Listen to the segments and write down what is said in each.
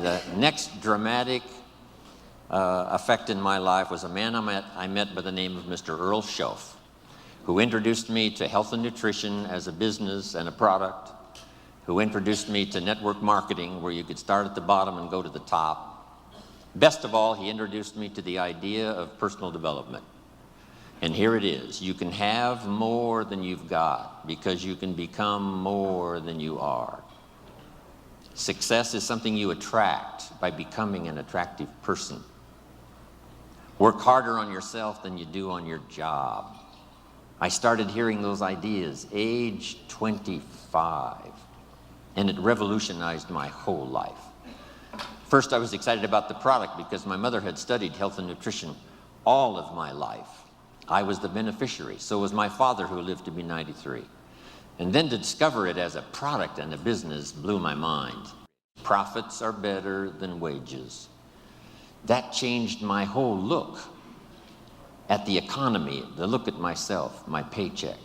The next dramatic effect in my life was a man I met by the name of Mr. Earl Schoaf, who introduced me to health and nutrition as a business and a product, who introduced me to network marketing, where you could start at the bottom and go to the top. Best of all, he introduced me to the idea of personal development. And here it is. You can have more than you've got because you can become more than you are. Success is something you attract by becoming an attractive person. Work harder on yourself than you do on your job. I started hearing those ideas age 25, and it revolutionized my whole life. First, I was excited about the product because my mother had studied health and nutrition all of my life. I was the beneficiary. So was my father, who lived to be 93. And then to discover it as a product and a business blew my mind. Profits are better than wages. That changed my whole look at the economy, the look at myself, my paycheck.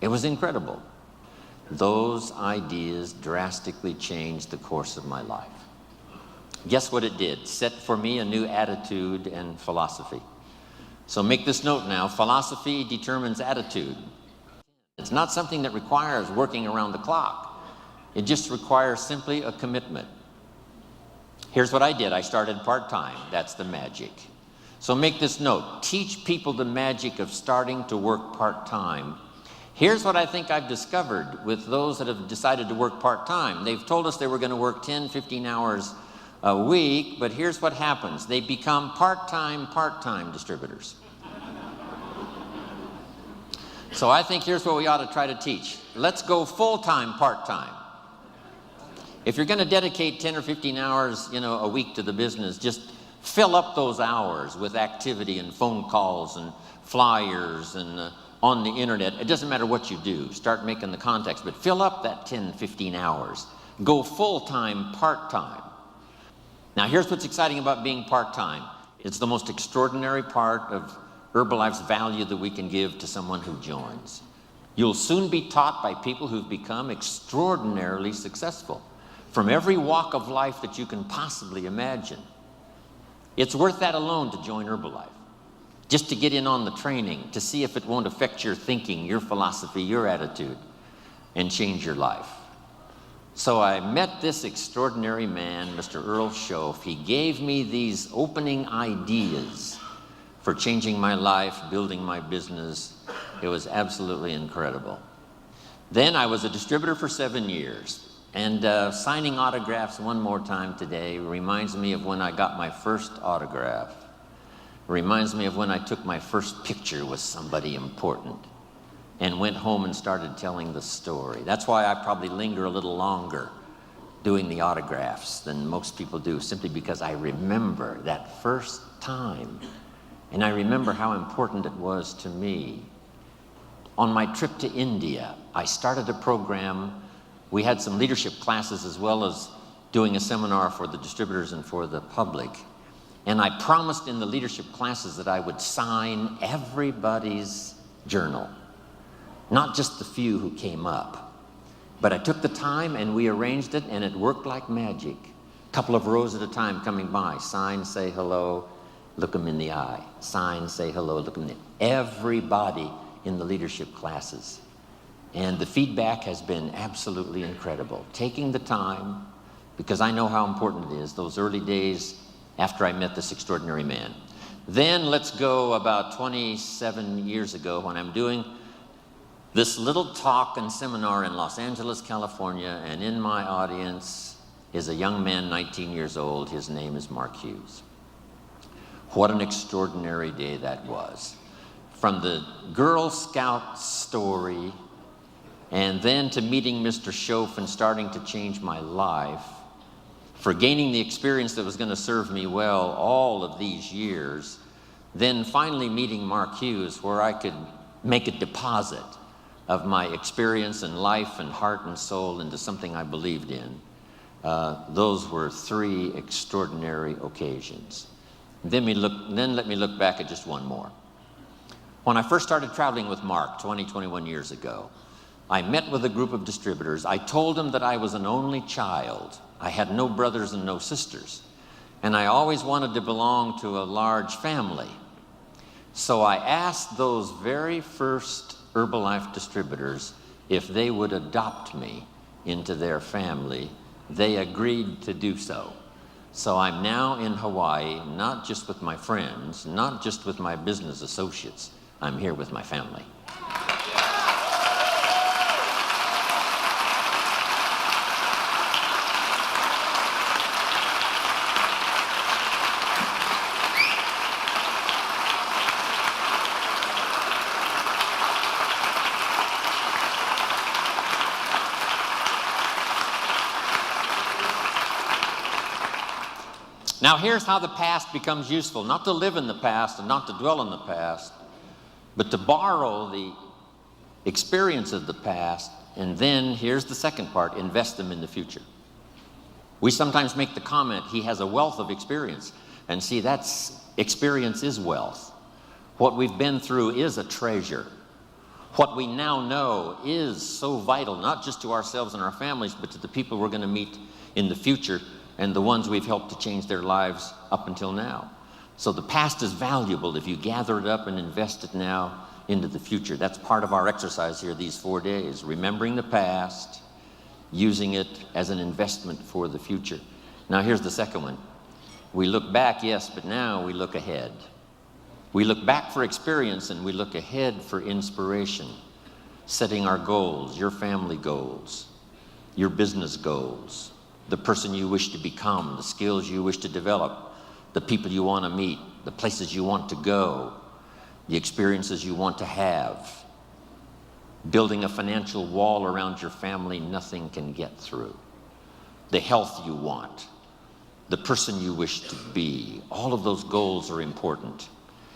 It was incredible. Those ideas drastically changed the course of my life. Guess what it did? Set for me a new attitude and philosophy. So make this note now, philosophy determines attitude. It's not something that requires working around the clock. It just requires simply a commitment. Here's what I did. I started part-time. That's the magic. So make this note. Teach people the magic of starting to work part-time. Here's what I think I've discovered with those that have decided to work part-time. They've told us they were going to work 10, 15 hours a week, but here's what happens. They become part-time distributors. So I think here's what we ought to try to teach. Let's go full-time, part-time. If you're going to dedicate 10 or 15 hours, a week to the business, just fill up those hours with activity and phone calls and flyers and on the internet. It doesn't matter what you do. Start making the contacts, but fill up that 10, 15 hours. Go full-time, part-time. Now, here's what's exciting about being part-time. It's the most extraordinary part of Herbalife's value that we can give to someone who joins. You'll soon be taught by people who've become extraordinarily successful from every walk of life that you can possibly imagine. It's worth that alone to join Herbalife, just to get in on the training, to see if it won't affect your thinking, your philosophy, your attitude, and change your life. So I met this extraordinary man, Mr. Earl Schoaf. He gave me these opening ideas for changing my life, building my business. It was absolutely incredible. Then I was a distributor for 7 years. And signing autographs one more time today reminds me of when I got my first autograph. Reminds me of when I took my first picture with somebody important and went home and started telling the story. That's why I probably linger a little longer doing the autographs than most people do, simply because I remember that first time. And I remember how important it was to me. On my trip to India, I started a program. We had some leadership classes as well as doing a seminar for the distributors and for the public. And I promised in the leadership classes that I would sign everybody's journal, not just the few who came up. But I took the time and we arranged it, and it worked like magic. A couple of rows at a time coming by. Sign, say hello, look them in the eye. Sign, say hello, look them in the eye. Everybody in the leadership classes. And the feedback has been absolutely incredible. Taking the time, because I know how important it is, those early days after I met this extraordinary man. Then let's go about 27 years ago when I'm doing this little talk and seminar in Los Angeles, California, and in my audience is a young man, 19 years old. His name is Mark Hughes. What an extraordinary day that was. From the Girl Scout story, and then to meeting Mr. Schoaf and starting to change my life, for gaining the experience that was going to serve me well all of these years, then finally meeting Mark Hughes, where I could make a deposit of my experience and life and heart and soul into something I believed in. Those were 3 extraordinary occasions. Then let me look back at just one more. When I first started traveling with Mark 21 years ago, I met with a group of distributors. I told them that I was an only child. I had no brothers and no sisters. And I always wanted to belong to a large family. So I asked those very first Herbalife distributors if they would adopt me into their family. They agreed to do so. So I'm now in Hawaii, not just with my friends, not just with my business associates. I'm here with my family. Now here's how the past becomes useful. Not to live in the past and not to dwell in the past, but to borrow the experience of the past, and then, here's the second part, invest them in the future. We sometimes make the comment, he has a wealth of experience. And see, experience is wealth. What we've been through is a treasure. What we now know is so vital, not just to ourselves and our families, but to the people we're going to meet in the future and the ones we've helped to change their lives up until now. So the past is valuable if you gather it up and invest it now into the future. That's part of our exercise here these 4 days, remembering the past, using it as an investment for the future. Now here's the second one. We look back, yes, but now we look ahead. We look back for experience and we look ahead for inspiration, setting our goals, your family goals, your business goals, the person you wish to become, the skills you wish to develop, the people you want to meet, the places you want to go, the experiences you want to have, building a financial wall around your family nothing can get through, the health you want, the person you wish to be. All of those goals are important.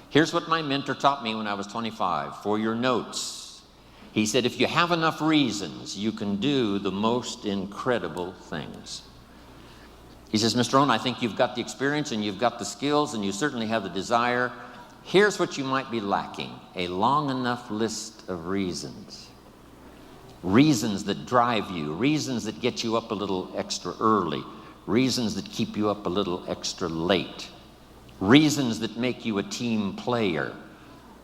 Here's what my mentor taught me when I was 25, for your notes. He said, if you have enough reasons, you can do the most incredible things. He says, Mr. Rohn, I think you've got the experience and you've got the skills and you certainly have the desire. Here's what you might be lacking, a long enough list of reasons. Reasons that drive you, reasons that get you up a little extra early, reasons that keep you up a little extra late, reasons that make you a team player,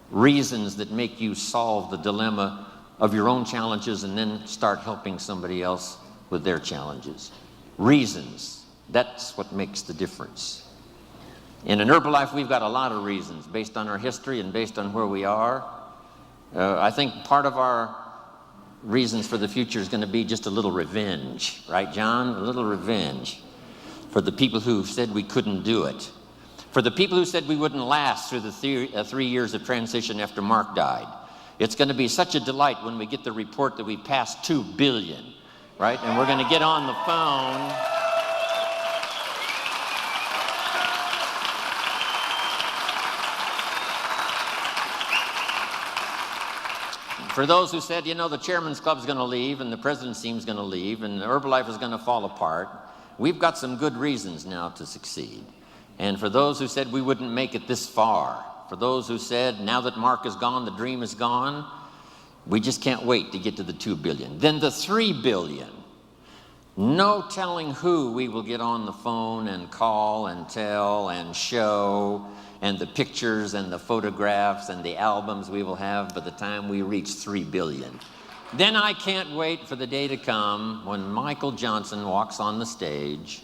reasons that make you solve the dilemma of your own challenges and then start helping somebody else with their challenges. Reasons, that's what makes the difference. In an Herbalife, we've got a lot of reasons based on our history and based on where we are. I think part of our reasons for the future is going to be just a little revenge, right, John? A little revenge for the people who said we couldn't do it, for the people who said we wouldn't last through the 3 years of transition after Mark died. It's going to be such a delight when we get the report that we passed 2 billion, right? And we're going to get on the phone. For those who said, you know, the chairman's club's going to leave and the president's team's going to leave and Herbalife is going to fall apart, we've got some good reasons now to succeed. And for those who said we wouldn't make it this far, for those who said now that Mark is gone, the dream is gone, we just can't wait to get to the 2 billion. Then the 3 billion. No telling who we will get on the phone and call and tell and show, and the pictures and the photographs and the albums we will have by the time we reach 3 billion. Then I can't wait for the day to come when Michael Johnson walks on the stage,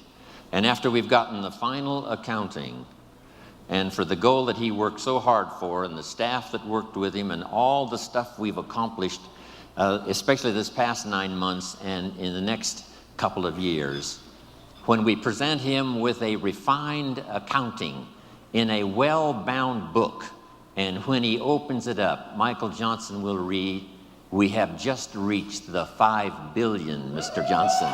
and after we've gotten the final accounting, and for the goal that he worked so hard for, and the staff that worked with him, and all the stuff we've accomplished, especially this past 9 months and in the next couple of years, when we present him with a refined accounting in a well-bound book, and when he opens it up, Michael Johnson will read, "We have just reached the 5 billion, Mr. Johnson."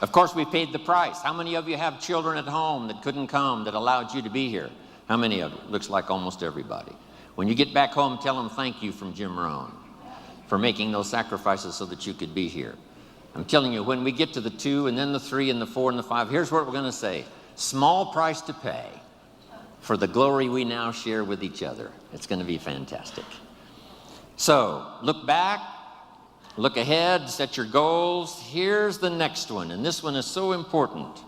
Of course, we paid the price. How many of you have children at home that couldn't come, that allowed you to be here? How many of you? Looks like almost everybody. When you get back home, tell them thank you from Jim Rohn for making those sacrifices so that you could be here. I'm telling you, when we get to the 2 and then the 3 and the 4 and the 5, here's what we're going to say. Small price to pay for the glory we now share with each other. It's going to be fantastic. So, look back, look ahead, set your goals. Here's the next one, and this one is so important.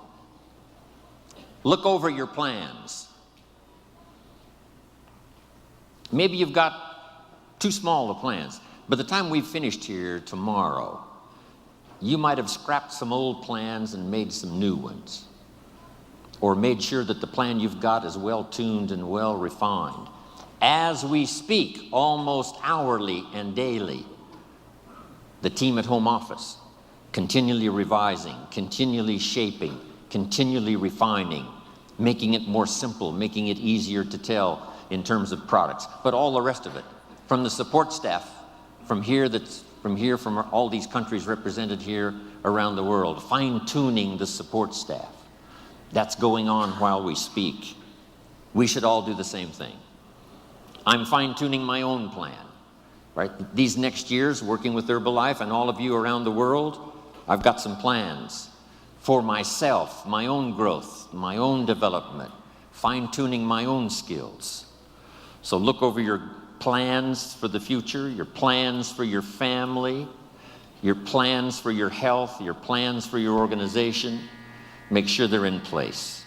Look over your plans. Maybe you've got too small of plans. By the time we've finished here tomorrow, you might have scrapped some old plans and made some new ones, or made sure that the plan you've got is well tuned and well refined. As we speak, almost hourly and daily, the team at home office, continually revising, continually shaping, continually refining, making it more simple, making it easier to tell in terms of products, but all the rest of it. From the support staff, from all these countries represented here around the world, fine-tuning the support staff. That's going on while we speak. We should all do the same thing. I'm fine-tuning my own plan, right? These next years, working with Herbalife and all of you around the world, I've got some plans for myself, my own growth, my own development, fine-tuning my own skills. So look over your plans for the future, your plans for your family, your plans for your health, your plans for your organization. Make sure they're in place.